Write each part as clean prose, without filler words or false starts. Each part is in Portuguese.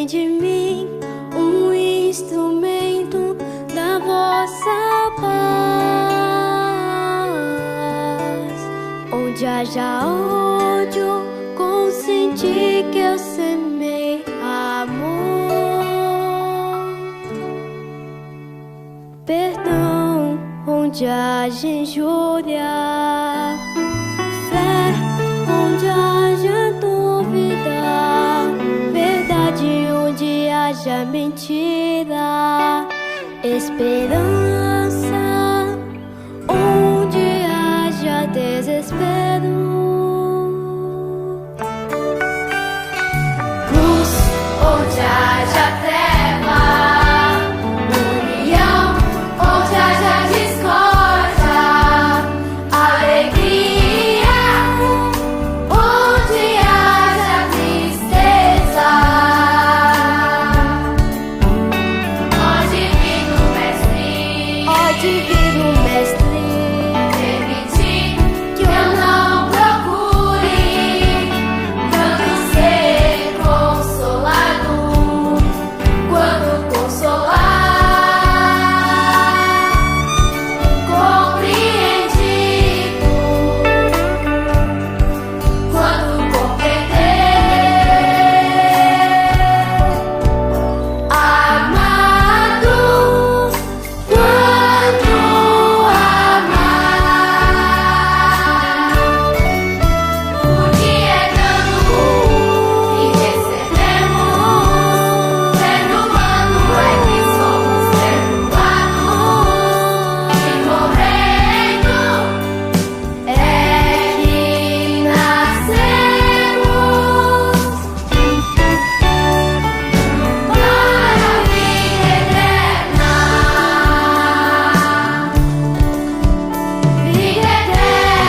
fazem de mim um instrumento da vossa paz. Onde haja ódio, consenti que eu semei amor. Perdão, onde haja injúria, fé, onde haja dúvida, verdade, onde haja mentira, esperança, onde haja desespero. Luz, onde haja treva, união, onde haja discórdia, alegria, onde haja tristeza. Ó Divino Mestre, permite que eu não procure tanto ser consolado quando consolar, compreendido quando compreender, amado quando amar, porque é dando e recebemos, perdoando é que somos perdoados, e morrendo é que nascemos para a vida eterna. Vida eterna.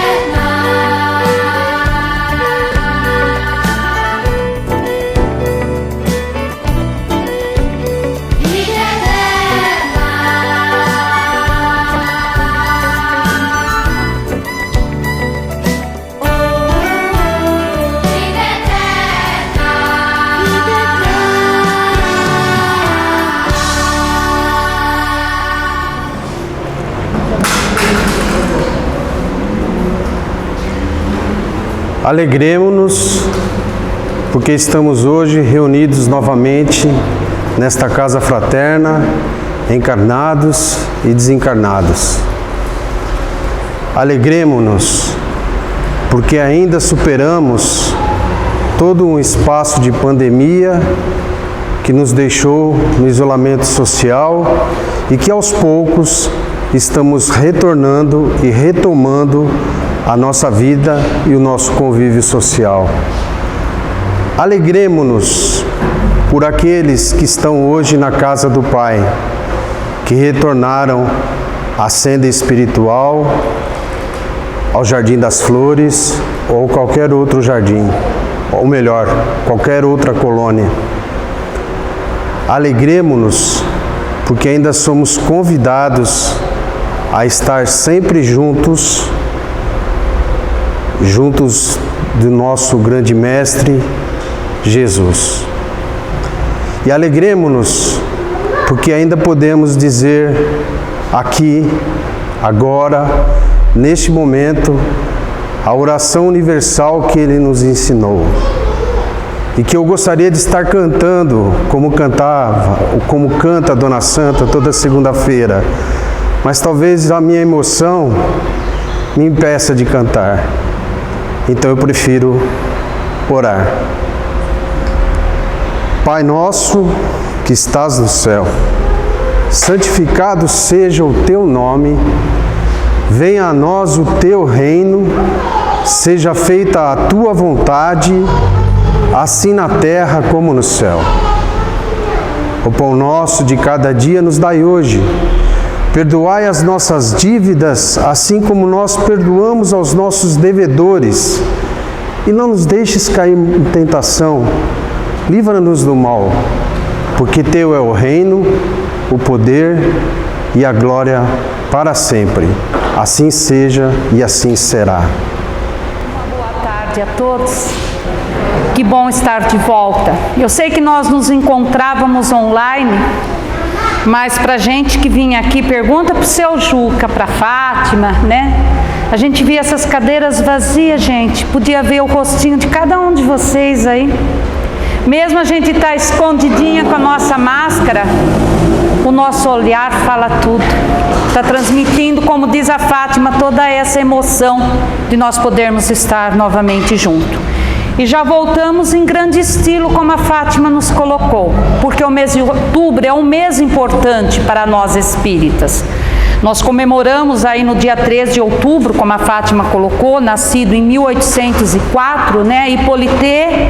Vida Alegremo-nos, porque estamos hoje reunidos novamente nesta casa fraterna, encarnados e desencarnados. Alegremo-nos, porque ainda superamos todo um espaço de pandemia que nos deixou no isolamento social e que aos poucos estamos retornando e retomando a nossa vida e o nosso convívio social. Alegremo-nos por aqueles que estão hoje na casa do Pai, que retornaram à senda espiritual, ao Jardim das Flores ou qualquer outro jardim, ou melhor, qualquer outra colônia. Alegremo-nos porque ainda somos convidados a estar sempre juntos do nosso grande Mestre, Jesus. E alegremo-nos, porque ainda podemos dizer aqui, agora, neste momento, a oração universal que Ele nos ensinou. E que eu gostaria de estar cantando, como canta a Dona Santa toda segunda-feira. Mas talvez a minha emoção me impeça de cantar. Então eu prefiro orar. Pai nosso que estás no céu, santificado seja o teu nome, venha a nós o teu reino, seja feita a tua vontade, assim na terra como no céu. O pão nosso de cada dia nos dai hoje. Perdoai as nossas dívidas, assim como nós perdoamos aos nossos devedores. E não nos deixes cair em tentação. Livra-nos do mal, porque Teu é o reino, o poder e a glória para sempre. Assim seja e assim será. Uma boa tarde a todos. que bom estar de volta. Eu sei que nós nos encontrávamos online, mas para gente que vinha aqui, pergunta para o seu Juca, para Fátima, né? A gente via essas cadeiras vazias, gente, podia ver o rostinho de cada um de vocês aí. Mesmo a gente estar escondidinha com a nossa máscara, o nosso olhar fala tudo. Está transmitindo, como diz a Fátima, toda essa emoção de nós podermos estar novamente junto. E já voltamos em grande estilo, como a Fátima nos colocou, porque o mês de outubro é um mês importante para nós espíritas. Nós comemoramos aí no dia 13 de outubro, como a Fátima colocou, nascido em 1804, né, Hippolyte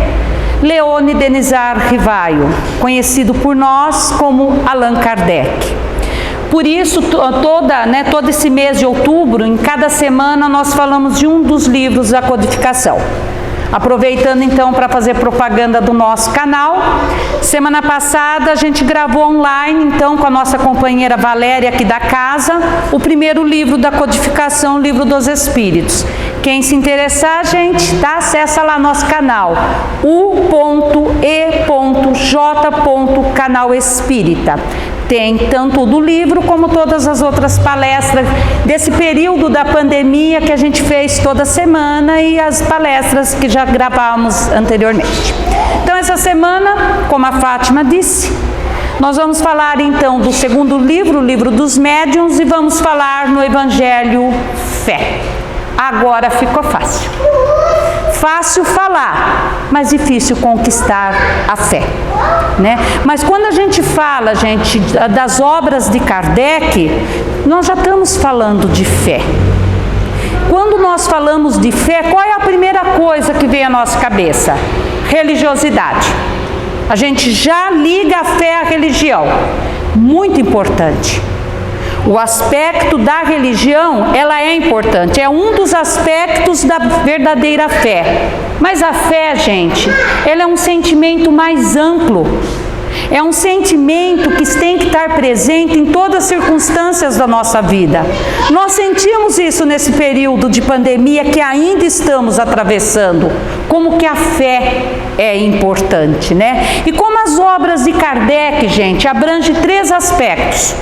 Leone Denisard Rivaio, conhecido por nós como Allan Kardec. Por isso, todo esse mês de outubro, em cada semana, nós falamos de um dos livros da codificação. Aproveitando então para fazer propaganda do nosso canal, semana passada a gente gravou online, então, com a nossa companheira Valéria aqui da casa, o primeiro livro da codificação, o Livro dos Espíritos. Quem se interessar, gente, tá? Acessa lá nosso canal, u.e.j. Canal Espírita. Tem tanto do livro como todas as outras palestras desse período da pandemia que a gente fez toda semana e as palestras que já gravamos anteriormente. Então, essa semana, como a Fátima disse, nós vamos falar então do segundo livro, o Livro dos Médiuns, e vamos falar no Evangelho Fé. Agora ficou fácil. Fácil falar, mas difícil conquistar a fé, né? Mas quando a gente fala, gente, das obras de Kardec, nós já estamos falando de fé. Quando nós falamos de fé, qual é a primeira coisa que vem à nossa cabeça? Religiosidade. A gente já liga a fé à religião. Muito importante. O aspecto da religião, ela é importante, é um dos aspectos da verdadeira fé. Mas a fé, gente, ela é um sentimento mais amplo. É um sentimento que tem que estar presente em todas as circunstâncias da nossa vida. Nós sentimos isso nesse período de pandemia que ainda estamos atravessando. Como que a fé é importante, né? E como as obras de Kardec, gente, abrangem 3 aspectos.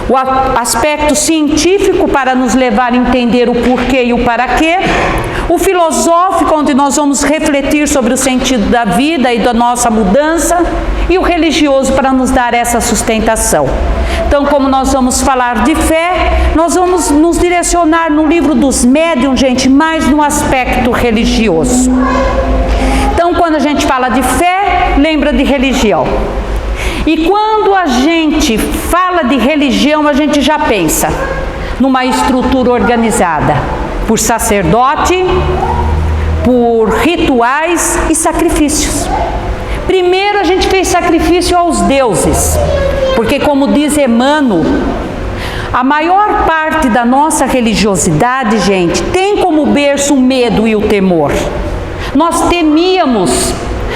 O aspecto científico, para nos levar a entender o porquê e o para quê. O filosófico, onde nós vamos refletir sobre o sentido da vida e da nossa mudança. E o religioso, para nos dar essa sustentação. Então, como nós vamos falar de fé, nós vamos nos direcionar no Livro dos Médiuns, gente, mais no aspecto religioso. Então, quando a gente fala de fé, lembra de religião. E quando a gente fala de religião, a gente já pensa numa estrutura organizada por sacerdote, por rituais e sacrifícios. Primeiro a gente fez sacrifício aos deuses, porque como diz Emmanuel, a maior parte da nossa religiosidade, gente, tem como berço o medo e o temor. Nós temíamos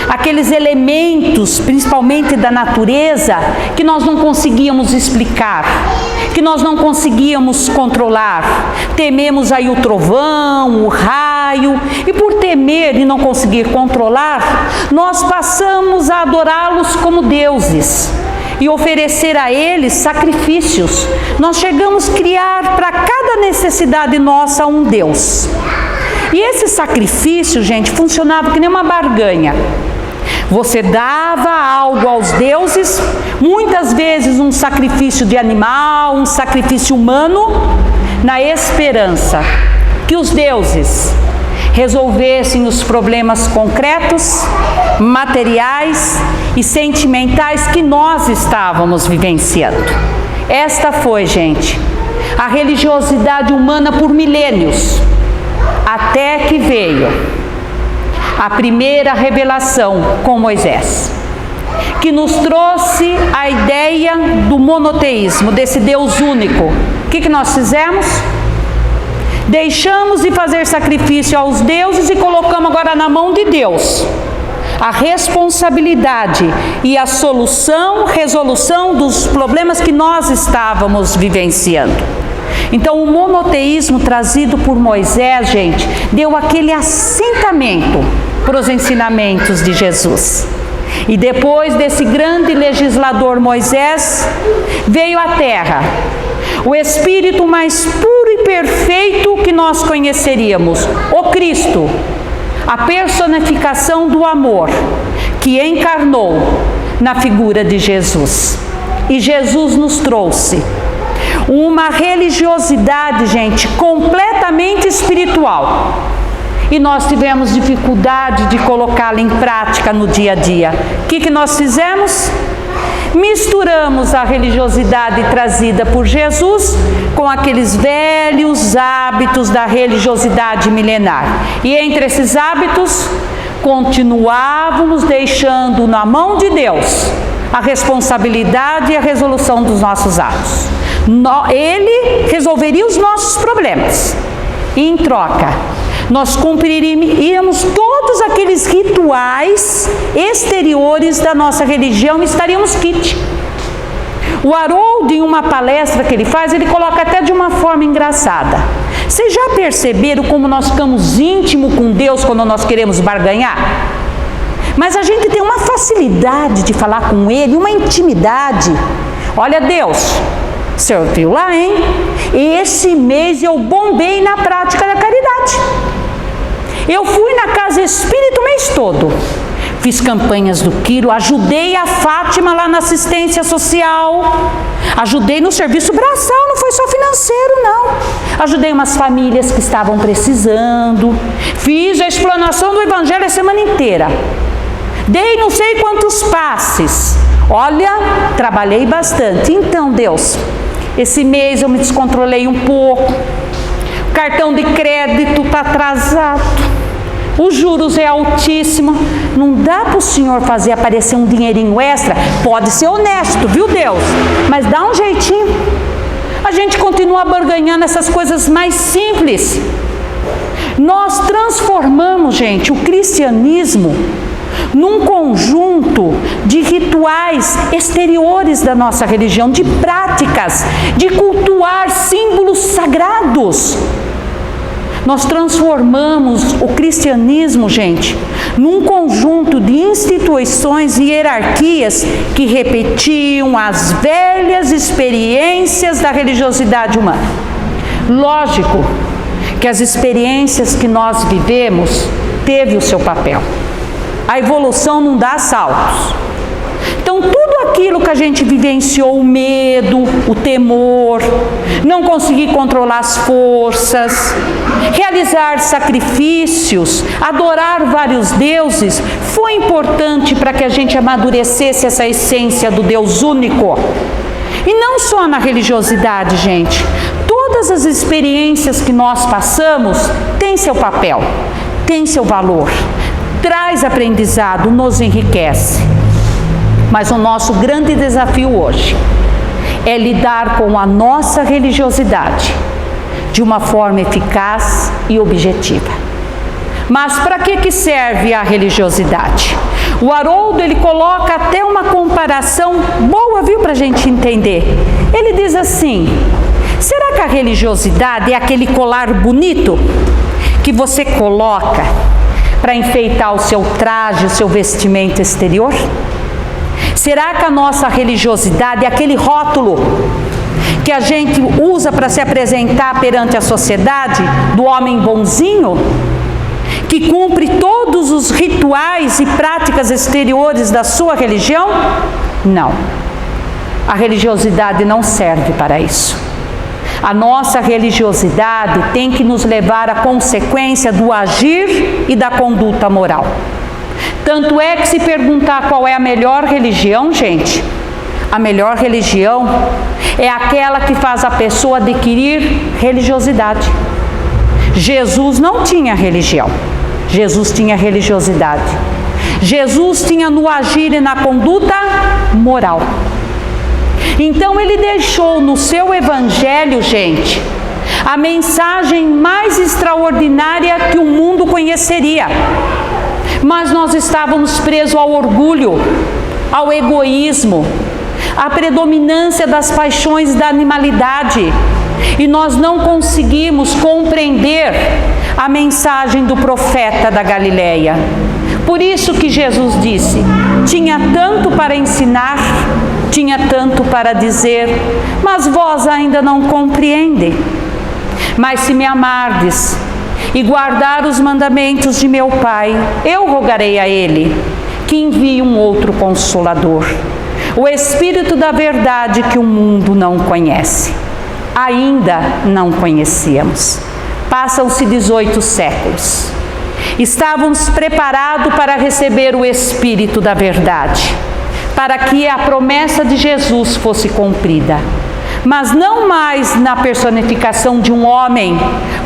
aqueles elementos, principalmente da natureza, que nós não conseguíamos explicar, que nós não conseguíamos controlar. Tememos aí o trovão, o raio, e por temer e não conseguir controlar, nós passamos a adorá-los como deuses e oferecer a eles sacrifícios. Nós chegamos a criar para cada necessidade nossa um Deus. E esse sacrifício, gente, funcionava que nem uma barganha. Você dava algo aos deuses, muitas vezes um sacrifício de animal, um sacrifício humano, na esperança que os deuses resolvessem os problemas concretos, materiais e sentimentais que nós estávamos vivenciando. Esta foi, gente, a religiosidade humana por milênios, até que veio a primeira revelação com Moisés, que nos trouxe a ideia do monoteísmo, desse Deus único. O que nós fizemos? Deixamos de fazer sacrifício aos deuses e colocamos agora na mão de Deus a responsabilidade e a resolução dos problemas que nós estávamos vivenciando. Então, o monoteísmo trazido por Moisés, gente, deu aquele assentamento para os ensinamentos de Jesus. E depois desse grande legislador Moisés, veio à terra o Espírito mais puro e perfeito que nós conheceríamos, o Cristo, a personificação do amor, que encarnou na figura de Jesus. E Jesus nos trouxe uma religiosidade, gente, completamente espiritual. E nós tivemos dificuldade de colocá-la em prática no dia a dia. O que nós fizemos? Misturamos a religiosidade trazida por Jesus com aqueles velhos hábitos da religiosidade milenar. E entre esses hábitos, continuávamos deixando na mão de Deus a responsabilidade e a resolução dos nossos atos. Ele resolveria os nossos problemas. E em troca, nós cumpriríamos todos aqueles rituais exteriores da nossa religião e estaríamos quites. O Harold, em uma palestra que ele faz, ele coloca até de uma forma engraçada. Vocês já perceberam como nós ficamos íntimos com Deus quando nós queremos barganhar? Mas a gente tem uma facilidade de falar com Ele, uma intimidade. Olha, Deus, o senhor viu lá, hein? Esse mês eu bombei na prática da caridade. Eu fui na Casa Espírita o mês todo. Fiz campanhas do quilo, ajudei a Fátima lá na assistência social. Ajudei no serviço braçal, não foi só financeiro, não. Ajudei umas famílias que estavam precisando. Fiz a explanação do Evangelho a semana inteira. Dei não sei quantos passes. Olha, trabalhei bastante. Então, Deus, esse mês eu me descontrolei um pouco. O cartão de crédito está atrasado. Os juros é altíssimo. Não dá para o senhor fazer aparecer um dinheirinho extra? Pode ser honesto, viu, Deus? Mas dá um jeitinho. A gente continua barganhando essas coisas mais simples. Nós transformamos, gente, o cristianismo num conjunto de rituais exteriores da nossa religião, de práticas, de cultuar símbolos sagrados. Nós transformamos o cristianismo, gente, num conjunto de instituições e hierarquias que repetiam as velhas experiências da religiosidade humana. Lógico que as experiências que nós vivemos teve o seu papel. A evolução não dá saltos. Então, tudo aquilo que a gente vivenciou, o medo, o temor, não conseguir controlar as forças, realizar sacrifícios, adorar vários deuses, foi importante para que a gente amadurecesse essa essência do Deus único. E não só na religiosidade, gente. Todas as experiências que nós passamos têm seu papel, têm seu valor. Traz aprendizado, nos enriquece. Mas o nosso grande desafio hoje é lidar com a nossa religiosidade de uma forma eficaz e objetiva. Mas para que serve a religiosidade? O Haroldo, ele coloca até uma comparação boa, viu, para a gente entender. Ele diz assim: será que a religiosidade é aquele colar bonito que você coloca para enfeitar o seu traje, o seu vestimento exterior? Será que a nossa religiosidade é aquele rótulo que a gente usa para se apresentar perante a sociedade do homem bonzinho, que cumpre todos os rituais e práticas exteriores da sua religião? Não. A religiosidade não serve para isso. A nossa religiosidade tem que nos levar à consequência do agir e da conduta moral. Tanto é que, se perguntar qual é a melhor religião, gente, a melhor religião é aquela que faz a pessoa adquirir religiosidade. Jesus não tinha religião, Jesus tinha religiosidade. Jesus tinha no agir e na conduta moral. Então ele deixou no seu evangelho, gente, a mensagem mais extraordinária que o mundo conheceria. Mas nós estávamos presos ao orgulho, ao egoísmo, à predominância das paixões da animalidade. E nós não conseguimos compreender a mensagem do profeta da Galileia. Por isso que Jesus disse: tinha tanto para ensinar, tinha tanto para dizer, mas vós ainda não compreendem. Mas se me amardes e guardar os mandamentos de meu Pai, eu rogarei a Ele que envie um outro Consolador, o Espírito da verdade que o mundo não conhece. Ainda não conhecíamos. Passam-se 18 séculos. Estávamos preparados para receber o Espírito da verdade, para que a promessa de Jesus fosse cumprida. Mas não mais na personificação de um homem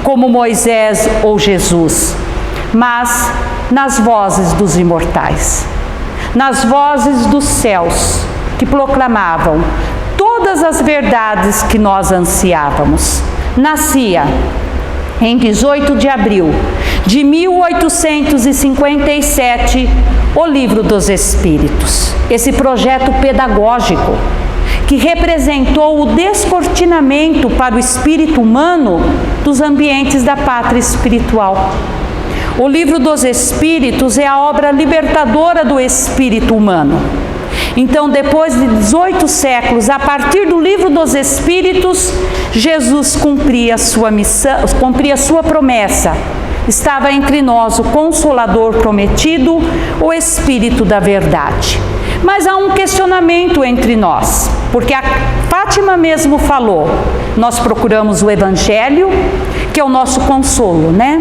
como Moisés ou Jesus, mas nas vozes dos imortais, nas vozes dos céus que proclamavam todas as verdades que nós ansiávamos. Nascia em 18 de abril de 1857 o Livro dos Espíritos, esse projeto pedagógico que representou o descortinamento para o espírito humano dos ambientes da pátria espiritual. O Livro dos Espíritos é a obra libertadora do espírito humano. Então, depois de 18 séculos, a partir do Livro dos Espíritos, Jesus cumpria a sua missão, cumpria a sua promessa. Estava entre nós o Consolador prometido, o Espírito da verdade. Mas há um questionamento entre nós, porque a Fátima mesmo falou, nós procuramos o Evangelho, que é o nosso consolo, né?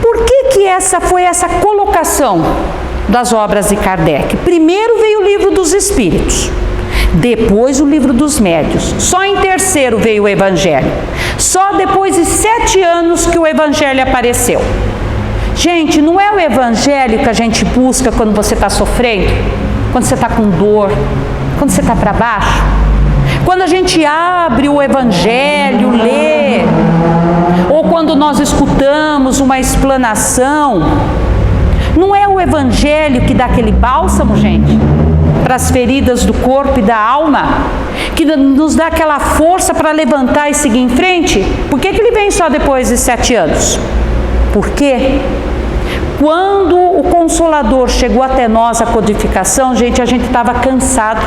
Por que essa foi essa colocação das obras de Kardec? Primeiro veio o Livro dos Espíritos, depois o Livro dos Médiuns, só em terceiro veio o Evangelho, só depois de 7 anos que o Evangelho apareceu. Gente, não é o Evangelho que a gente busca quando você está sofrendo, quando você está com dor, quando você está para baixo? Quando a gente abre o Evangelho, lê, ou quando nós escutamos uma explanação, não é o Evangelho que dá aquele bálsamo, gente, para as feridas do corpo e da alma, que nos dá aquela força para levantar e seguir em frente? Por que ele vem só depois de 7 anos? Por quê? Quando o Consolador chegou até nós, a codificação, gente, a gente estava cansado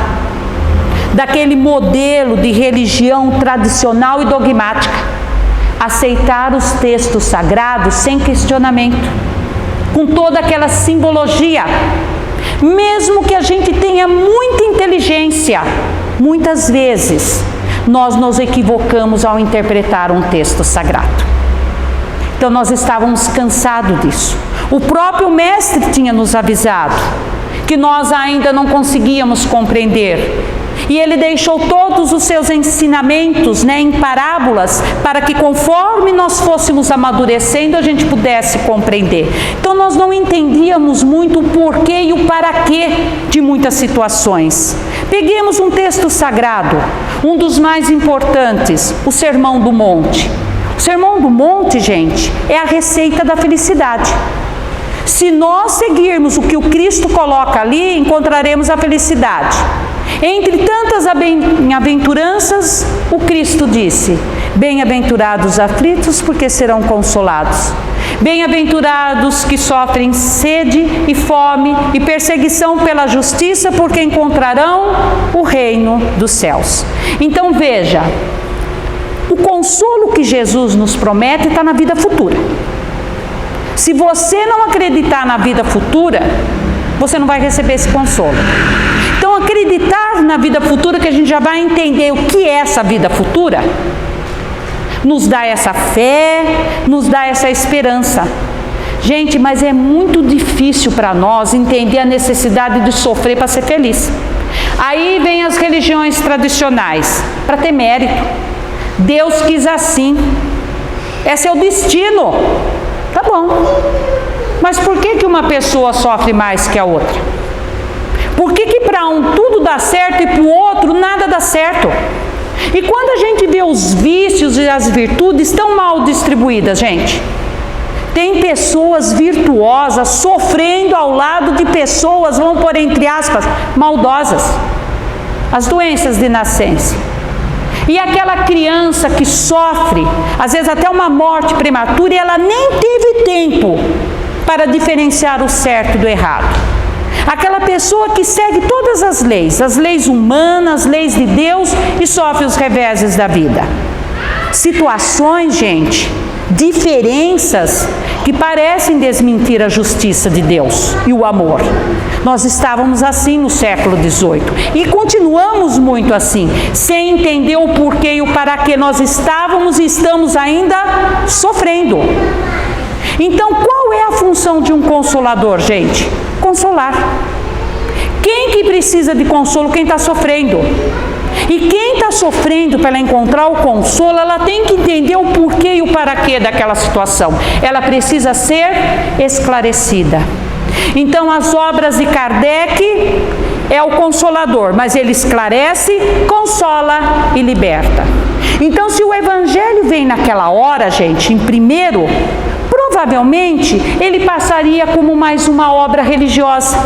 daquele modelo de religião tradicional e dogmática. Aceitar os textos sagrados sem questionamento, com toda aquela simbologia. Mesmo que a gente tenha muita inteligência, muitas vezes nós nos equivocamos ao interpretar um texto sagrado. Então nós estávamos cansados disso. O próprio Mestre tinha nos avisado que nós ainda não conseguíamos compreender. E ele deixou todos os seus ensinamentos, em parábolas, para que conforme nós fôssemos amadurecendo, a gente pudesse compreender. Então nós não entendíamos muito o porquê e o para quê de muitas situações. Peguemos um texto sagrado, um dos mais importantes, o Sermão do Monte. O Sermão do Monte, gente, é a receita da felicidade. Se nós seguirmos o que o Cristo coloca ali, encontraremos a felicidade. Entre tantas bem-aventuranças, o Cristo disse: bem-aventurados os aflitos, porque serão consolados. Bem-aventurados que sofrem sede e fome e perseguição pela justiça, porque encontrarão o reino dos céus. Então veja, o consolo que Jesus nos promete está na vida futura. Se você não acreditar na vida futura, você não vai receber esse consolo. Então, acreditar na vida futura, que a gente já vai entender o que é essa vida futura, nos dá essa fé, nos dá essa esperança. Gente, mas é muito difícil para nós entender a necessidade de sofrer para ser feliz. Aí vem as religiões tradicionais, para ter mérito. Deus quis assim. Esse é o destino. Tá bom. Mas por que uma pessoa sofre mais que a outra? Por que para um tudo dá certo e para o outro nada dá certo? E quando a gente vê os vícios e as virtudes tão mal distribuídas, gente, tem pessoas virtuosas sofrendo ao lado de pessoas, vamos pôr entre aspas, maldosas. As doenças de nascença. E aquela criança que sofre, às vezes até uma morte prematura, e ela nem teve tempo para diferenciar o certo do errado. Aquela pessoa que segue todas as leis humanas, as leis de Deus e sofre os reveses da vida. Situações, gente, diferenças que parecem desmentir a justiça de Deus e o amor. Nós estávamos assim no século XVIII e continuamos muito assim, sem entender o porquê e o para que nós estávamos e estamos ainda sofrendo. Então, qual é a função de um consolador, gente? Consolar. Quem que precisa de consolo? Quem está sofrendo. E quem está sofrendo, para ela encontrar o consolo, ela tem que entender o porquê e o para quê daquela situação. Ela precisa ser esclarecida. Então, as obras de Kardec é o consolador, mas ele esclarece, consola e liberta. Então, se o Evangelho vem naquela hora, gente, em primeiro, provavelmente ele passaria como mais uma obra religiosa.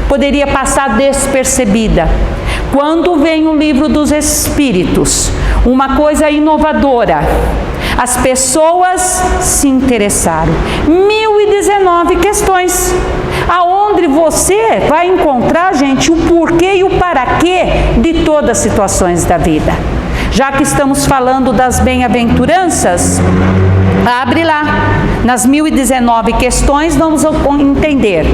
Poderia passar despercebida. Quando vem o Livro dos Espíritos, uma coisa inovadora, as pessoas se interessaram. 1019 questões, aonde você vai encontrar, gente, o porquê e o para quê de todas as situações da vida. Já que estamos falando das bem-aventuranças, abre lá. Nas 1019 questões, vamos entender.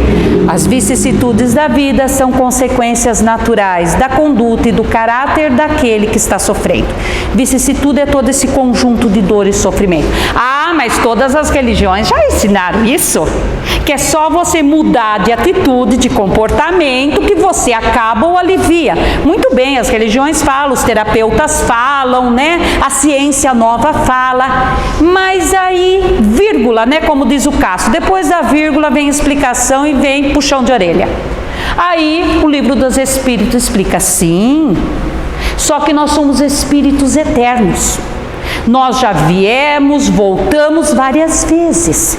As vicissitudes da vida são consequências naturais da conduta e do caráter daquele que está sofrendo. Vicissitude é todo esse conjunto de dor e sofrimento. Ah, mas todas as religiões já ensinaram isso? Que é só você mudar de atitude, de comportamento, que você acaba ou alivia. Muito bem, as religiões falam, os terapeutas falam, né? A ciência nova fala, mas aí, vírgula, né? Como diz o Cássio, depois da vírgula vem explicação e vem puxão de orelha. Aí o Livro dos Espíritos explica, sim, só que nós somos espíritos eternos. Nós já viemos, voltamos várias vezes.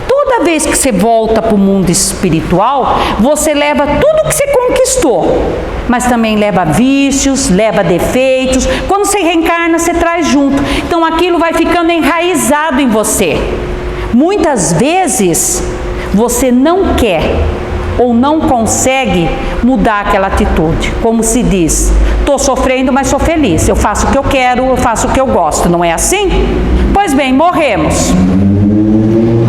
Toda vez que você volta para o mundo espiritual, você leva tudo que você conquistou, mas também leva vícios, leva defeitos. Quando você reencarna, você traz junto. Então aquilo vai ficando enraizado em você. Muitas vezes você não quer ou não consegue mudar aquela atitude. Como se diz, estou sofrendo, mas sou feliz. Eu faço o que eu quero, eu faço o que eu gosto. Não é assim? Pois bem, morremos.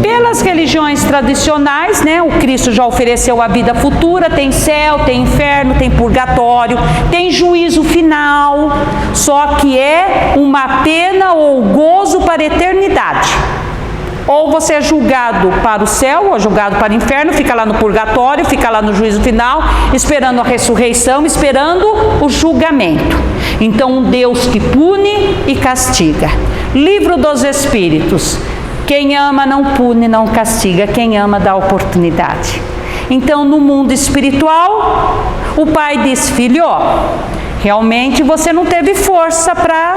Pelas religiões tradicionais, né, o Cristo já ofereceu a vida futura, tem céu, tem inferno, tem purgatório, tem juízo final, só que é uma pena ou gozo para a eternidade. Ou você é julgado para o céu, ou julgado para o inferno, fica lá no purgatório, fica lá no juízo final, esperando a ressurreição, esperando o julgamento. Então, um Deus que pune e castiga. Livro dos Espíritos. Quem ama não pune, não castiga. Quem ama dá oportunidade. Então, no mundo espiritual, o pai diz, filho, realmente você não teve força para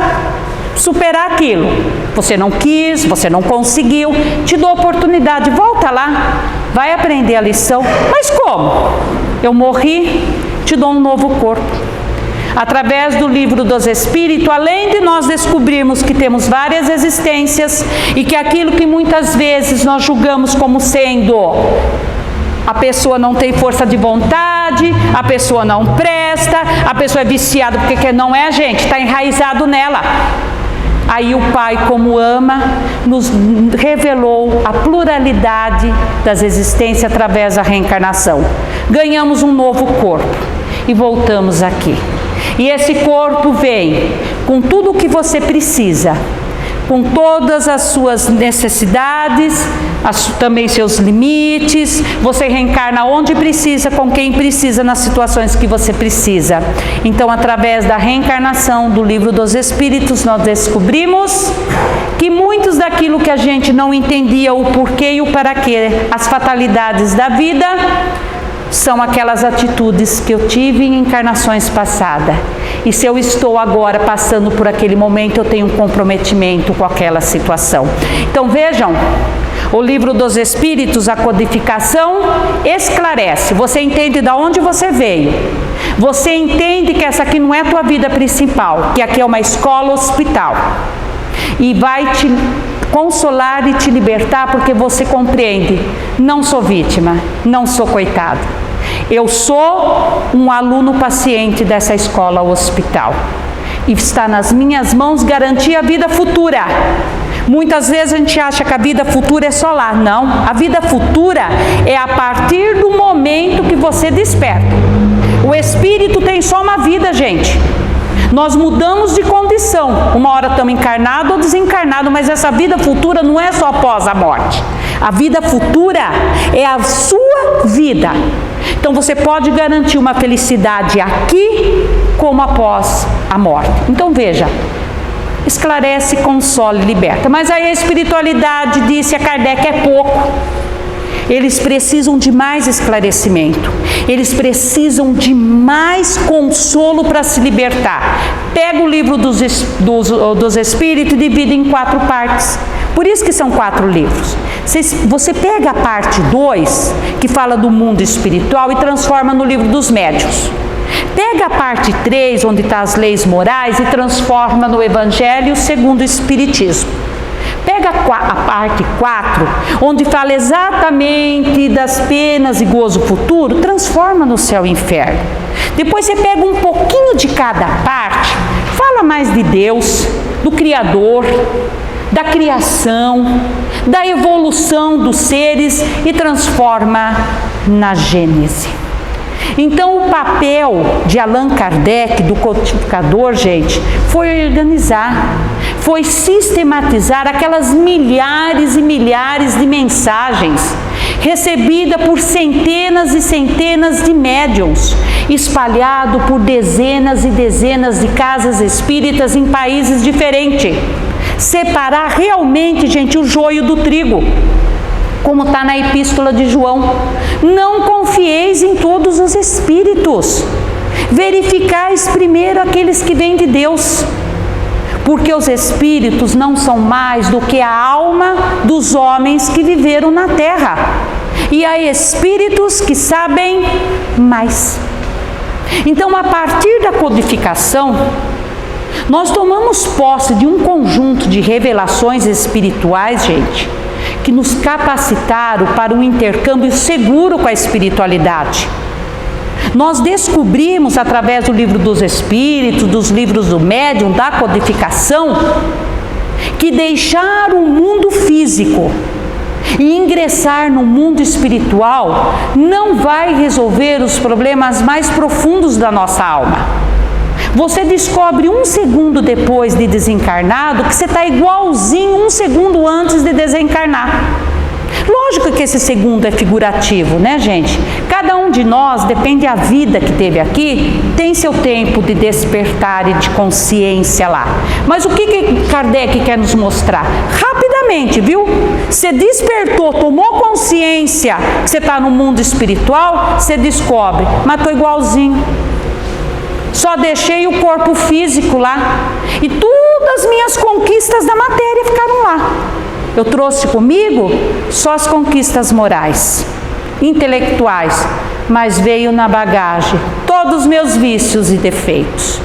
superar aquilo. Você não quis, você não conseguiu, te dou oportunidade, volta lá, vai aprender a lição. Mas como? Eu morri, te dou um novo corpo. Através do Livro dos Espíritos, além de nós descobrirmos que temos várias existências e que aquilo que muitas vezes nós julgamos como sendo a pessoa não tem força de vontade, a pessoa não presta, a pessoa é viciada porque não é, gente, está enraizado nela. Aí o Pai, como ama, nos revelou a pluralidade das existências através da reencarnação. Ganhamos um novo corpo e voltamos aqui. E esse corpo vem com tudo o que você precisa, com todas as suas necessidades, também seus limites. Você reencarna onde precisa, com quem precisa, nas situações que você precisa. Então, através da reencarnação do Livro dos Espíritos, nós descobrimos que muitos daquilo que a gente não entendia, o porquê e o para quê, as fatalidades da vida, são aquelas atitudes que eu tive em encarnações passadas. E se eu estou agora passando por aquele momento, eu tenho um comprometimento com aquela situação. Então vejam, o Livro dos Espíritos, a codificação esclarece. Você entende de onde você veio. Você entende que essa aqui não é a tua vida principal, que aqui é uma escola hospital. E vai te consolar e te libertar, porque você compreende, não sou vítima, não sou coitado. Eu sou um aluno paciente dessa escola ou hospital. E está nas minhas mãos garantir a vida futura. Muitas vezes a gente acha que a vida futura é só lá. Não, a vida futura é a partir do momento que você desperta. O espírito tem só uma vida, gente. Nós mudamos de condição. Uma hora estamos encarnados ou desencarnados, mas essa vida futura não é só após a morte. A vida futura é a sua vida. Então você pode garantir uma felicidade aqui como após a morte. Então veja, esclarece, consola e liberta. Mas aí a espiritualidade disse a Kardec é pouco. Eles precisam de mais esclarecimento. Eles precisam de mais consolo para se libertar. Pega o livro dos Espíritos e divide em 4 partes. Por isso que são 4 livros. Você pega a parte 2, que fala do mundo espiritual, e transforma no livro dos médiuns. Pega a parte 3, onde está as leis morais, e transforma no Evangelho segundo o Espiritismo. Pega a parte 4, onde fala exatamente das penas e gozo futuro, transforma no céu e inferno. Depois você pega um pouquinho de cada parte, fala mais de Deus, do Criador, da criação, da evolução dos seres e transforma na Gênese. Então o papel de Allan Kardec, do codificador, gente, foi organizar, foi sistematizar aquelas milhares e milhares de mensagens recebidas por centenas e centenas de médiuns, espalhado por dezenas e dezenas de casas espíritas em países diferentes. Separar realmente, gente, o joio do trigo, como está na Epístola de João. Não confieis em todos os espíritos, verificais primeiro aqueles que vêm de Deus, porque os espíritos não são mais do que a alma dos homens que viveram na terra, e há espíritos que sabem mais. Então, a partir da codificação, nós tomamos posse de um conjunto de revelações espirituais, gente, que nos capacitaram para um intercâmbio seguro com a espiritualidade. Nós descobrimos, através do livro dos Espíritos, dos livros do médium, da codificação, que deixar o mundo físico e ingressar no mundo espiritual não vai resolver os problemas mais profundos da nossa alma. Você descobre 1 segundo depois de desencarnado que você está igualzinho 1 segundo antes de desencarnar. Lógico que esse segundo é figurativo, né, gente? Cada um de nós, depende da vida que teve aqui, tem seu tempo de despertar e de consciência lá. Mas o que Kardec quer nos mostrar? Rapidamente, viu? Você despertou, tomou consciência que você está no mundo espiritual, você descobre, mas estou igualzinho. Só deixei o corpo físico lá e todas as minhas conquistas da matéria ficaram lá. Eu trouxe comigo só as conquistas morais, intelectuais, mas veio na bagagem todos os meus vícios e defeitos.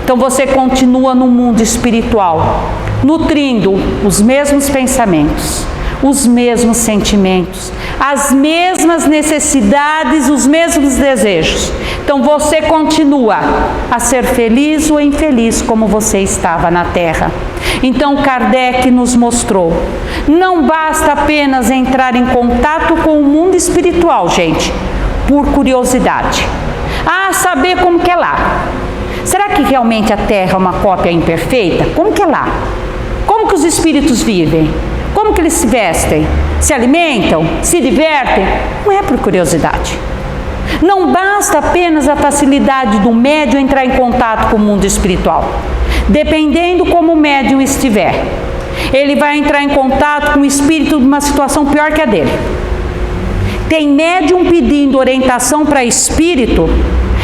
Então você continua no mundo espiritual, nutrindo os mesmos pensamentos, os mesmos sentimentos, as mesmas necessidades, os mesmos desejos. Então você continua a ser feliz ou infeliz como você estava na Terra. Então Kardec nos mostrou, não basta apenas entrar em contato com o mundo espiritual, gente, por curiosidade. Saber como que é lá. Será que realmente a Terra é uma cópia imperfeita? Como que é lá? Como que os espíritos vivem? Como que eles se vestem? Se alimentam? Se divertem? Não é por curiosidade. Não basta apenas a facilidade do médium entrar em contato com o mundo espiritual. Dependendo como o médium estiver, ele vai entrar em contato com o espírito de uma situação pior que a dele. Tem médium pedindo orientação para espírito,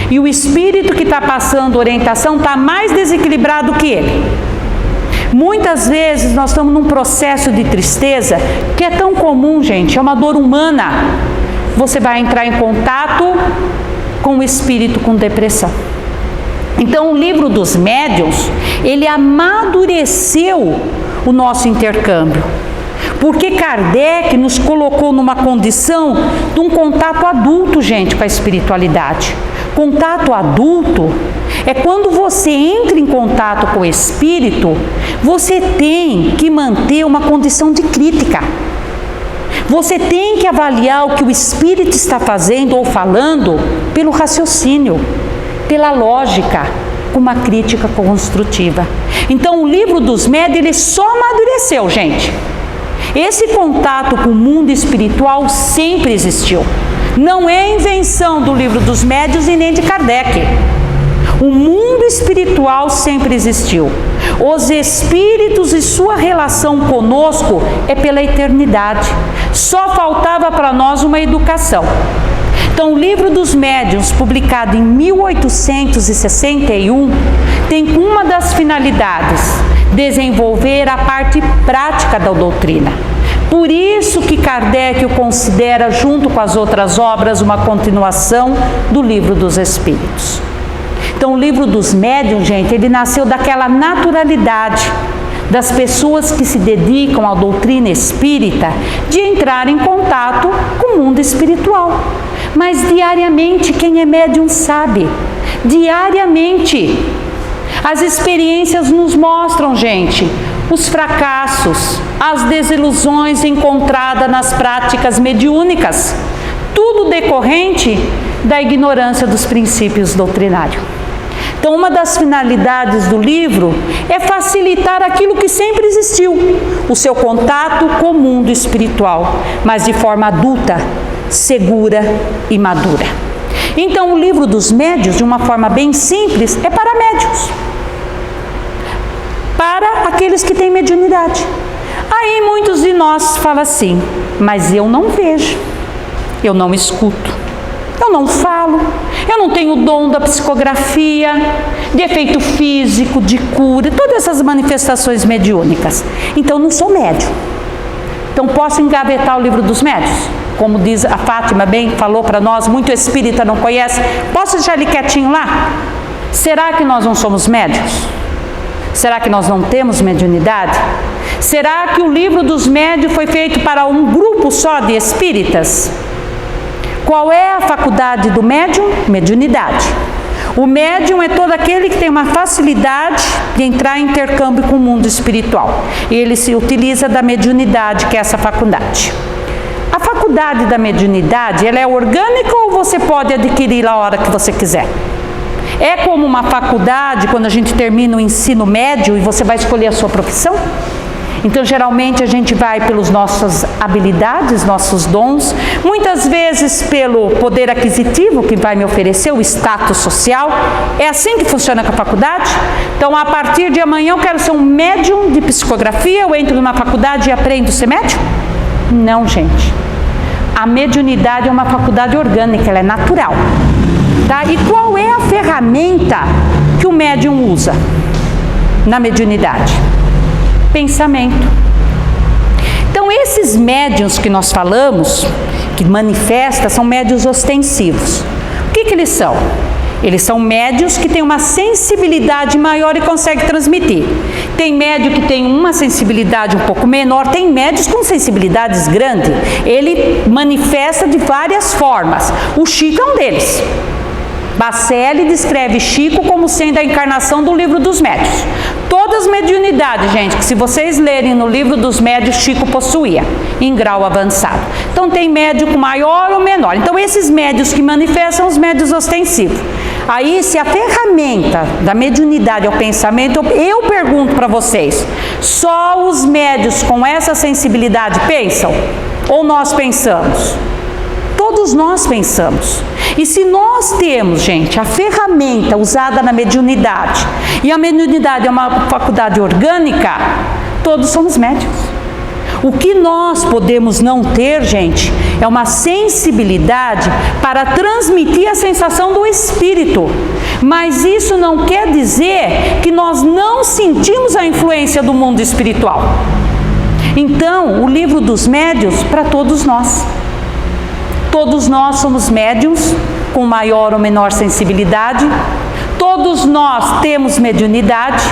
e o espírito que está passando orientação está mais desequilibrado que ele. Muitas vezes nós estamos num processo de tristeza que é tão comum, gente, é uma dor humana. Você vai entrar em contato com o espírito com depressão. Então o livro dos médiuns, ele amadureceu o nosso intercâmbio. Porque Kardec nos colocou numa condição de um contato adulto, gente, com a espiritualidade. Contato adulto é quando você entra em contato com o espírito, você tem que manter uma condição de crítica. Você tem que avaliar o que o espírito está fazendo ou falando pelo raciocínio, pela lógica, com uma crítica construtiva. Então o livro dos médiuns, ele só amadureceu, gente. Esse contato com o mundo espiritual sempre existiu. Não é invenção do livro dos médiuns e nem de Kardec. O mundo espiritual sempre existiu. Os espíritos e sua relação conosco é pela eternidade. Só faltava para nós uma educação. Então, o livro dos médiuns, publicado em 1861, tem uma das finalidades: desenvolver a parte prática da doutrina. Por isso que Kardec o considera, junto com as outras obras, uma continuação do Livro dos Espíritos. Então, o livro dos médiuns, gente, ele nasceu daquela naturalidade das pessoas que se dedicam à doutrina espírita de entrar em contato com o mundo espiritual. Mas diariamente, quem é médium sabe, diariamente, as experiências nos mostram, gente, os fracassos, as desilusões encontradas nas práticas mediúnicas, tudo decorrente da ignorância dos princípios doutrinários. Então, uma das finalidades do livro é facilitar aquilo que sempre existiu, o seu contato com o mundo espiritual, mas de forma adulta, segura e madura. Então, o livro dos médiuns, de uma forma bem simples, é para médiuns, para aqueles que têm mediunidade. Aí muitos de nós falam assim: mas eu não vejo, eu não escuto, eu não falo, eu não tenho o dom da psicografia, de efeito físico, de cura, todas essas manifestações mediúnicas. Então não sou médium. Então posso engavetar o livro dos médiuns? Como diz a Fátima bem, falou para nós, muito espírita não conhece. Posso deixar ele quietinho lá? Será que nós não somos médiuns? Será que nós não temos mediunidade? Será que o livro dos médiuns foi feito para um grupo só de espíritas? Qual é a faculdade do médium? Mediunidade. O médium é todo aquele que tem uma facilidade de entrar em intercâmbio com o mundo espiritual. E ele se utiliza da mediunidade, que é essa faculdade. A faculdade da mediunidade, ela é orgânica ou você pode adquirir a hora que você quiser? É como uma faculdade, quando a gente termina o ensino médio e você vai escolher a sua profissão? Então, geralmente, a gente vai pelas nossas habilidades, nossos dons, muitas vezes pelo poder aquisitivo que vai me oferecer, o status social. É assim que funciona com a faculdade? Então, a partir de amanhã eu quero ser um médium de psicografia, eu entro numa faculdade e aprendo a ser médium? Não, gente. A mediunidade é uma faculdade orgânica, ela é natural. Tá? E qual é a ferramenta que o médium usa na mediunidade? Pensamento. Então, esses médiuns que nós falamos, que manifestam, são médiuns ostensivos. O que eles são? Eles são médiuns que têm uma sensibilidade maior e conseguem transmitir. Tem médium que tem uma sensibilidade um pouco menor, tem médiuns com sensibilidades grandes. Ele manifesta de várias formas. O Chico é um deles. Bacelli descreve Chico como sendo a encarnação do livro dos médiuns. Todas as mediunidades, gente, que se vocês lerem no livro dos médiuns, Chico possuía, em grau avançado. Então tem médium com maior ou menor. Então esses médiuns que manifestam são os médiuns ostensivos. Aí, se a ferramenta da mediunidade é o pensamento, eu pergunto para vocês, só os médiuns com essa sensibilidade pensam? Ou nós pensamos? Todos nós pensamos. E se nós temos, gente, a ferramenta usada na mediunidade, e a mediunidade é uma faculdade orgânica, todos somos médiuns. O que nós podemos não ter, gente, é uma sensibilidade para transmitir a sensação do espírito. Mas isso não quer dizer que nós não sentimos a influência do mundo espiritual. Então, o livro dos médiuns para todos nós. Todos nós somos médiuns com maior ou menor sensibilidade. Todos nós temos mediunidade.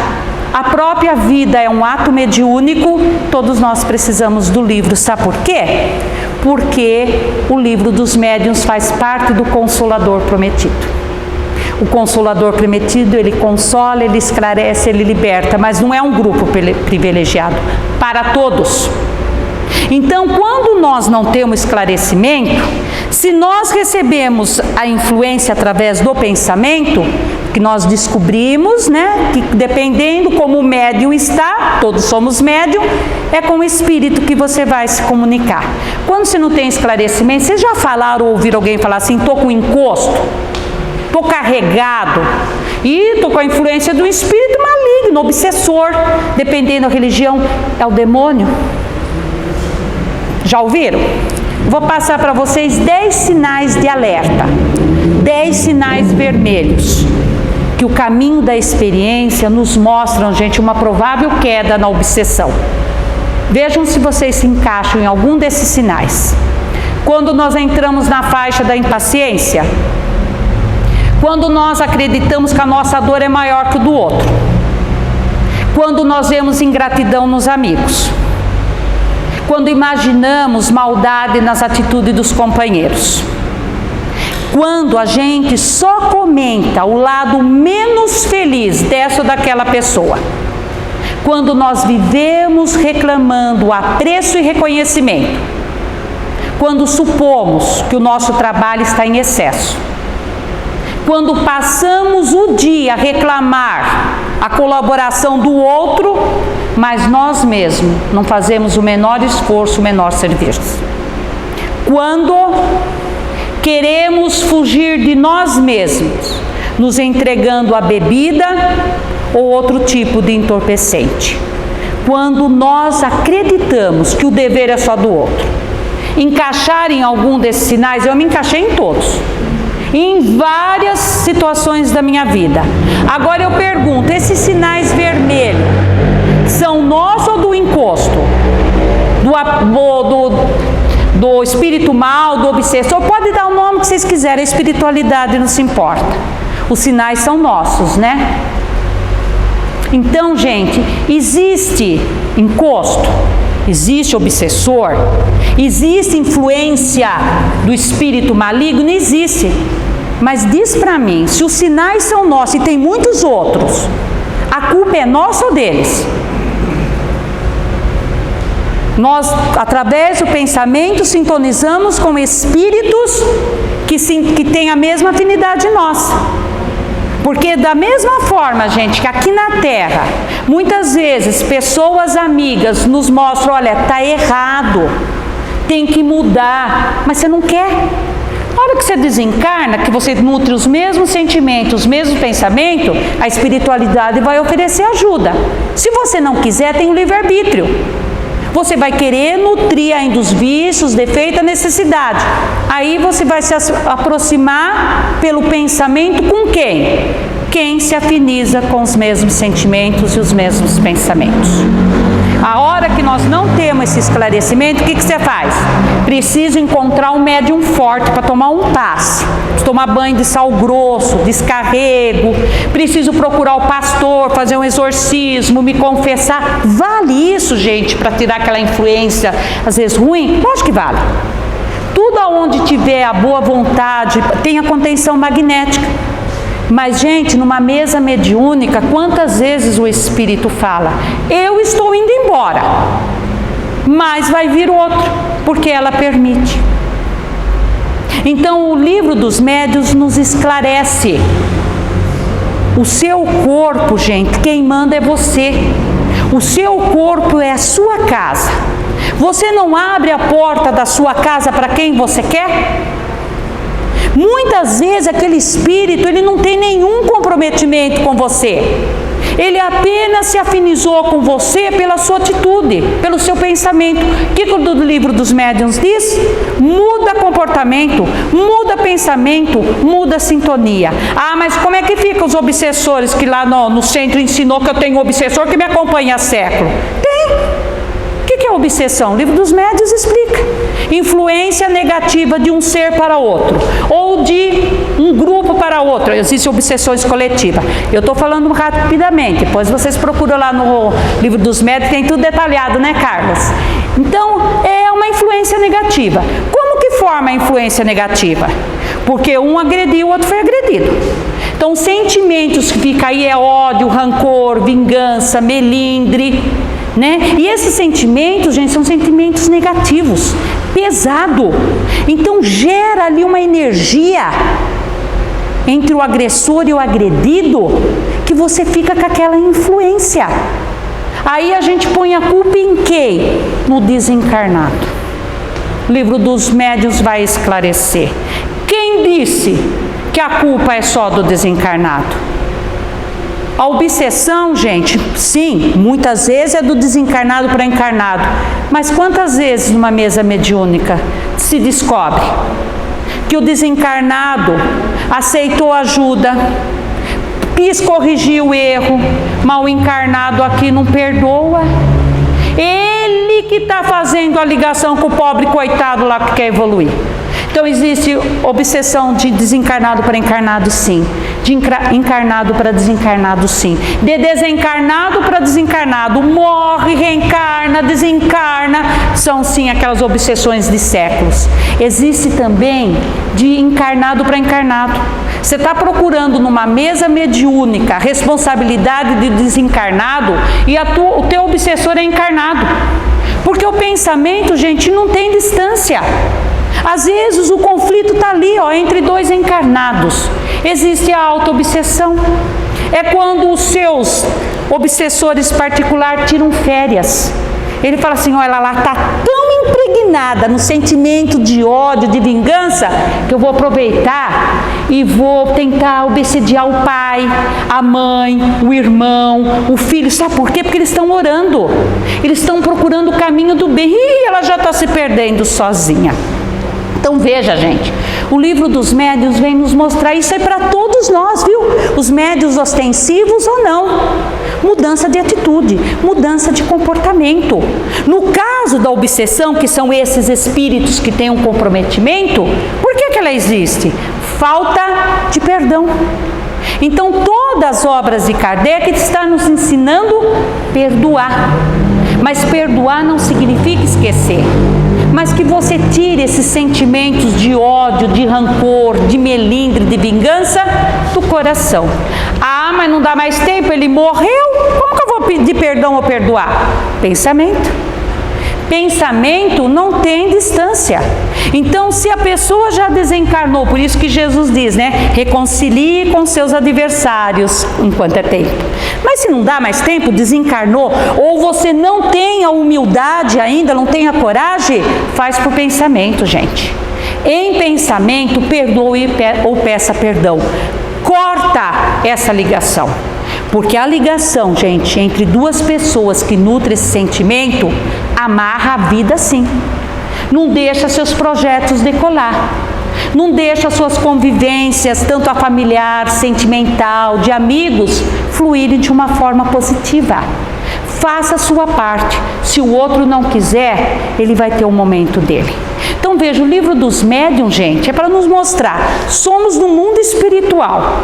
a própria vida é um ato mediúnico, todos nós precisamos do livro. Sabe por quê? Porque o livro dos médiuns faz parte do Consolador prometido. O Consolador prometido, ele consola, ele esclarece, ele liberta, mas não é um grupo privilegiado, para todos. Então, quando nós não temos esclarecimento, se nós recebemos a influência através do pensamento, que nós descobrimos, né, que dependendo como o médium está, todos somos médium, é com o espírito que você vai se comunicar. Quando você não tem esclarecimento, vocês já falaram ou ouviram alguém falar assim, estou com encosto, estou carregado, e estou com a influência do espírito maligno, obsessor, dependendo da religião, é o demônio. Já ouviram? Vou passar para vocês 10 sinais de alerta, 10 sinais vermelhos, que o caminho da experiência nos mostram, gente, uma provável queda na obsessão. Vejam se vocês se encaixam em algum desses sinais. Quando nós entramos na faixa da impaciência, quando nós acreditamos que a nossa dor é maior que o do outro, quando nós vemos ingratidão nos amigos, quando imaginamos maldade nas atitudes dos companheiros, quando a gente só comenta o lado menos feliz dessa ou daquela pessoa, quando nós vivemos reclamando apreço e reconhecimento, quando supomos que o nosso trabalho está em excesso, quando passamos o dia a reclamar a colaboração do outro, mas nós mesmos não fazemos o menor esforço, o menor serviço. Quando queremos fugir de nós mesmos, nos entregando à bebida ou outro tipo de entorpecente. Quando nós acreditamos que o dever é só do outro. Encaixar em algum desses sinais, eu me encaixei em todos. Em várias situações da minha vida. Agora eu pergunto, esses sinais vermelhos são nossos ou do encosto? Do espírito mal, do obsessor? Pode dar o nome que vocês quiserem, a espiritualidade não se importa. Os sinais são nossos, né? Então, gente, existe encosto, existe obsessor, existe influência do espírito maligno? Existe. Mas diz para mim, se os sinais são nossos e tem muitos outros, a culpa é nossa ou deles? Nós, através do pensamento, sintonizamos com espíritos que têm a mesma afinidade nossa. Porque da mesma forma, gente, que aqui na Terra, muitas vezes pessoas amigas nos mostram, olha, está errado, tem que mudar, mas você não quer. Na hora que você desencarna, que você nutre os mesmos sentimentos, os mesmos pensamentos, a espiritualidade vai oferecer ajuda. Se você não quiser, tem o livre-arbítrio. Você vai querer nutrir ainda os vícios, defeitos, a necessidade. Aí você vai se aproximar pelo pensamento com quem? Quem se afiniza com os mesmos sentimentos e os mesmos pensamentos. A hora que nós não temos esse esclarecimento, o que você faz? Preciso encontrar um médium forte para tomar um passe, tomar banho de sal grosso, descarrego, preciso procurar o pastor, fazer um exorcismo, me confessar. Vale isso, gente, para tirar aquela influência, às vezes ruim? Lógico que vale. Tudo onde tiver a boa vontade, tem a contenção magnética. Mas, gente, numa mesa mediúnica, quantas vezes o espírito fala, eu estou indo embora, mas vai vir outro, porque ela permite. Então, o livro dos médiuns nos esclarece. O seu corpo, gente, quem manda é você. O seu corpo é a sua casa. Você não abre a porta da sua casa para quem você quer? Muitas vezes aquele espírito, ele não tem nenhum comprometimento com você. Ele apenas se afinizou com você pela sua atitude, pelo seu pensamento. O que o livro dos médiuns diz? Muda comportamento, muda pensamento, muda sintonia. Ah, mas como é que ficam os obsessores que lá no centro ensinou que eu tenho um obsessor que me acompanha há século? Tem. O que é obsessão? O livro dos médiuns explica. Influência negativa de um ser para outro, ou de um grupo para outro, existem obsessões coletivas. Eu estou falando rapidamente, depois vocês procuram lá no livro dos médios, tem tudo detalhado, né, Carlos? Então, é uma influência negativa. Como que forma a influência negativa? Porque um agrediu, o outro foi agredido. Então, sentimentos que ficam aí é ódio, rancor, vingança, melindre, né? E esses sentimentos, gente, são sentimentos negativos, pesado. Então, gera ali uma energia entre o agressor e o agredido, que você fica com aquela influência. Aí a gente põe a culpa em quem? No desencarnado. O livro dos médiuns vai esclarecer. Quem disse que a culpa é só do desencarnado? A obsessão, gente, sim, muitas vezes é do desencarnado para encarnado. Mas quantas vezes numa mesa mediúnica se descobre que o desencarnado aceitou ajuda, quis corrigir o erro, mas o encarnado aqui não perdoa? Ele que está fazendo a ligação com o pobre coitado lá que quer evoluir. Então existe obsessão de desencarnado para encarnado, sim. De encarnado para desencarnado, sim. De desencarnado para desencarnado, morre, reencarna, desencarna. São, sim, aquelas obsessões de séculos. Existe também de encarnado para encarnado. Você está procurando numa mesa mediúnica responsabilidade de desencarnado e o teu obsessor é encarnado. Porque o pensamento, gente, não tem distância. Às vezes o conflito está ali, ó, entre dois encarnados. Existe a auto-obsessão. É quando os seus obsessores particulares tiram férias. Ele fala assim, olha, ela está tão impregnada no sentimento de ódio, de vingança, que eu vou aproveitar e vou tentar obsediar o pai, a mãe, o irmão, o filho. Sabe por quê? Porque eles estão orando. Eles estão procurando o caminho do bem. E ela já está se perdendo sozinha. Então veja, gente, o livro dos médiuns vem nos mostrar isso aí para todos nós, viu? Os médiuns ostensivos ou não. Mudança de atitude, mudança de comportamento. No caso da obsessão, que são esses espíritos que têm um comprometimento, por que ela existe? Falta de perdão. Então todas as obras de Kardec estão nos ensinando a perdoar. Mas perdoar não significa esquecer. Mas que você tire esses sentimentos de ódio, de rancor, de melindre, de vingança do coração. Ah, mas não dá mais tempo, ele morreu? Como que eu vou pedir perdão ou perdoar? Pensamento. Pensamento não tem distância. Então, se a pessoa já desencarnou, por isso que Jesus diz, né? Reconcilie com seus adversários enquanto é tempo. Mas se não dá mais tempo, desencarnou, ou você não tem a humildade ainda, não tem a coragem, faz por pensamento, gente. Em pensamento, perdoe ou peça perdão. Corta essa ligação. Porque a ligação, gente, entre duas pessoas que nutrem esse sentimento, amarra a vida sim. Não deixa seus projetos decolar. Não deixa suas convivências, tanto a familiar, sentimental, de amigos, fluírem de uma forma positiva. Faça a sua parte. Se o outro não quiser, ele vai ter o momento dele. Então veja, o livro dos médiuns, gente, é para nos mostrar, somos no mundo espiritual,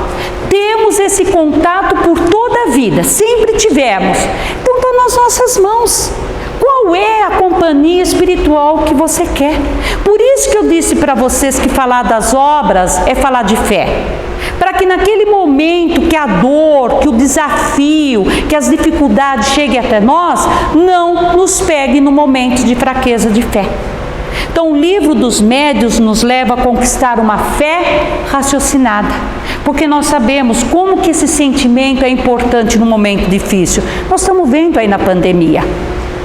temos esse contato por toda a vida, sempre tivemos, então está nas nossas mãos. Qual é a companhia espiritual que você quer? Por isso que eu disse para vocês que falar das obras é falar de fé. Para que naquele momento que a dor, que o desafio, que as dificuldades cheguem até nós, não nos pegue no momento de fraqueza de fé. Então o livro dos médiuns nos leva a conquistar uma fé raciocinada, porque nós sabemos como que esse sentimento é importante no momento difícil. Nós estamos vendo aí na pandemia,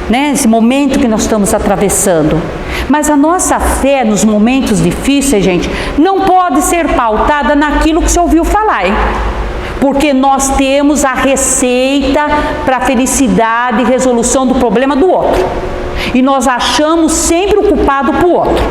né? Esse momento que nós estamos atravessando. Mas a nossa fé nos momentos difíceis, gente, não pode ser pautada naquilo que você ouviu falar, hein? Porque nós temos a receita para a felicidade e resolução do problema do outro. E nós achamos sempre o culpado para o outro.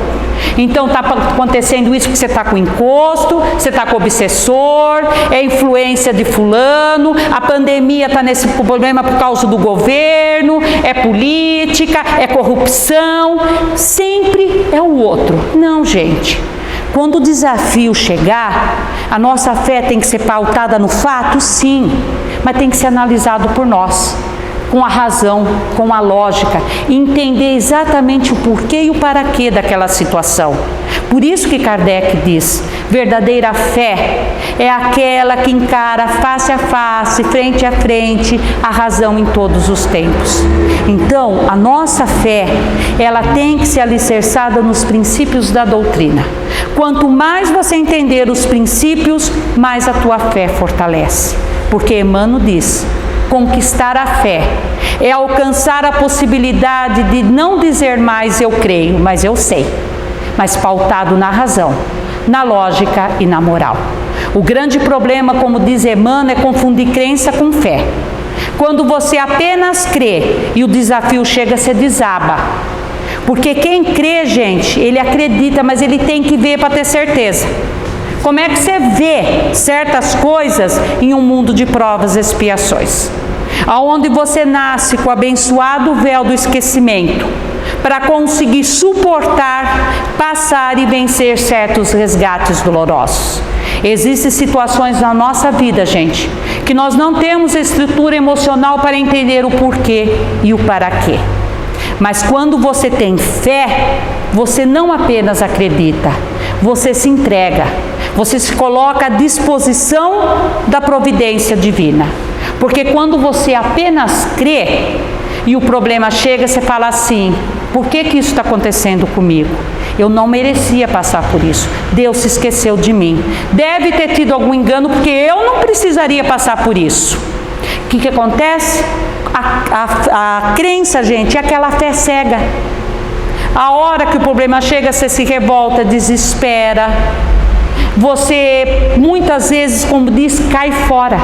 Então está acontecendo isso porque você está com encosto, você está com obsessor, é influência de fulano, a pandemia está nesse problema por causa do governo, é política, é corrupção, sempre é o outro. Não, gente. Quando o desafio chegar, a nossa fé tem que ser pautada no fato, sim, mas tem que ser analisado por nós, com a razão, com a lógica, e entender exatamente o porquê e o para quê daquela situação. Por isso que Kardec diz, verdadeira fé é aquela que encara face a face, frente a frente, a razão em todos os tempos. Então, a nossa fé, ela tem que ser alicerçada nos princípios da doutrina. Quanto mais você entender os princípios, mais a tua fé fortalece. Porque Emmanuel diz, conquistar a fé é alcançar a possibilidade de não dizer mais eu creio, mas eu sei, mas pautado na razão, na lógica e na moral. O grande problema, como diz Emmanuel, é confundir crença com fé. Quando você apenas crê e o desafio chega, você desaba. Porque quem crê, gente, ele acredita, mas ele tem que ver para ter certeza. Como é que você vê certas coisas em um mundo de provas e expiações? Aonde você nasce com o abençoado véu do esquecimento, para conseguir suportar, passar e vencer certos resgates dolorosos. Existem situações na nossa vida, gente, que nós não temos estrutura emocional para entender o porquê e o para quê. Mas quando você tem fé, você não apenas acredita, você se entrega, você se coloca à disposição da providência divina. Porque quando você apenas crê e o problema chega, você fala assim, por que isso está acontecendo comigo? Eu não merecia passar por isso, Deus se esqueceu de mim. Deve ter tido algum engano, porque eu não precisaria passar por isso. O que acontece? A crença, gente, é aquela fé cega. A hora que o problema chega, você se revolta, desespera. Você, muitas vezes, como diz, cai fora.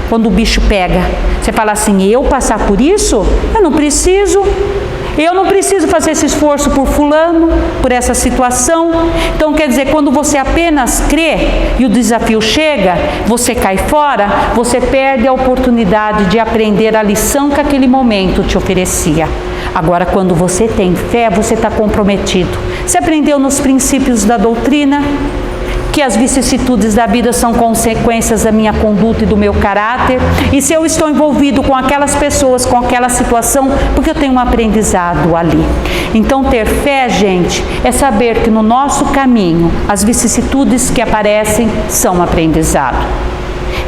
Quando o bicho pega, você fala assim, eu passar por isso? Eu não preciso fazer esse esforço por fulano, por essa situação. Então quer dizer, quando você apenas crê e o desafio chega, você cai fora, você perde a oportunidade de aprender a lição que aquele momento te oferecia. Agora, quando você tem fé, você está comprometido. Você aprendeu nos princípios da doutrina, que as vicissitudes da vida são consequências da minha conduta e do meu caráter, e se eu estou envolvido com aquelas pessoas, com aquela situação, porque eu tenho um aprendizado ali. Então ter fé, gente, é saber que no nosso caminho, as vicissitudes que aparecem são aprendizado.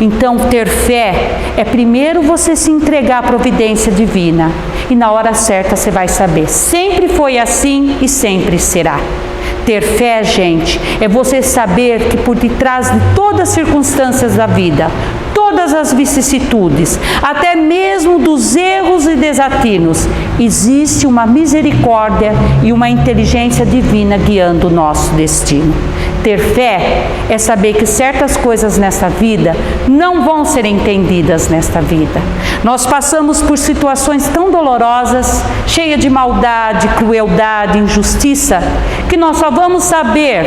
Então ter fé é primeiro você se entregar à providência divina, e na hora certa você vai saber, sempre foi assim e sempre será. Ter fé, gente, é você saber que por detrás de todas as circunstâncias da vida, todas as vicissitudes, até mesmo dos erros e desatinos, existe uma misericórdia e uma inteligência divina guiando o nosso destino. Ter fé é saber que certas coisas nesta vida não vão ser entendidas nesta vida. Nós passamos por situações tão dolorosas, cheias de maldade, crueldade, injustiça, que nós só vamos saber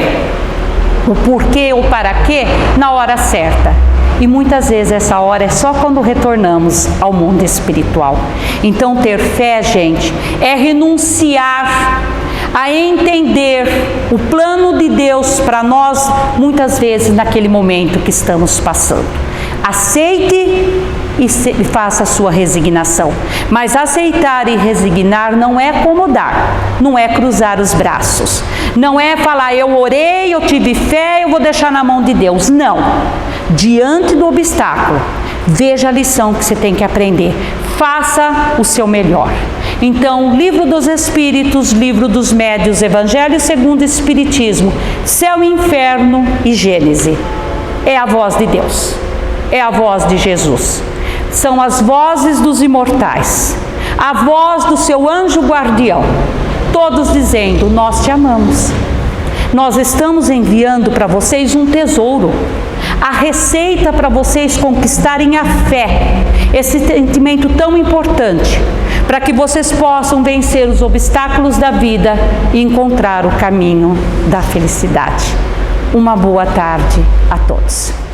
o porquê ou para quê na hora certa. E muitas vezes essa hora é só quando retornamos ao mundo espiritual. Então ter fé, gente, é renunciar a entender o plano de Deus para nós, muitas vezes naquele momento que estamos passando. Aceite e faça a sua resignação. Mas aceitar e resignar não é acomodar, não é cruzar os braços, não é falar eu orei, eu tive fé, eu vou deixar na mão de Deus. Não. Diante do obstáculo, veja a lição que você tem que aprender. Faça o seu melhor. Então, Livro dos Espíritos, Livro dos Médiuns, Evangelho segundo o Espiritismo, Céu e Inferno e Gênese. É a voz de Deus. É a voz de Jesus. São as vozes dos imortais. A voz do seu anjo guardião. Todos dizendo, nós te amamos. Nós estamos enviando para vocês um tesouro. A receita para vocês conquistarem a fé. Esse sentimento tão importante. para que vocês possam vencer os obstáculos da vida e encontrar o caminho da felicidade. Uma boa tarde a todos.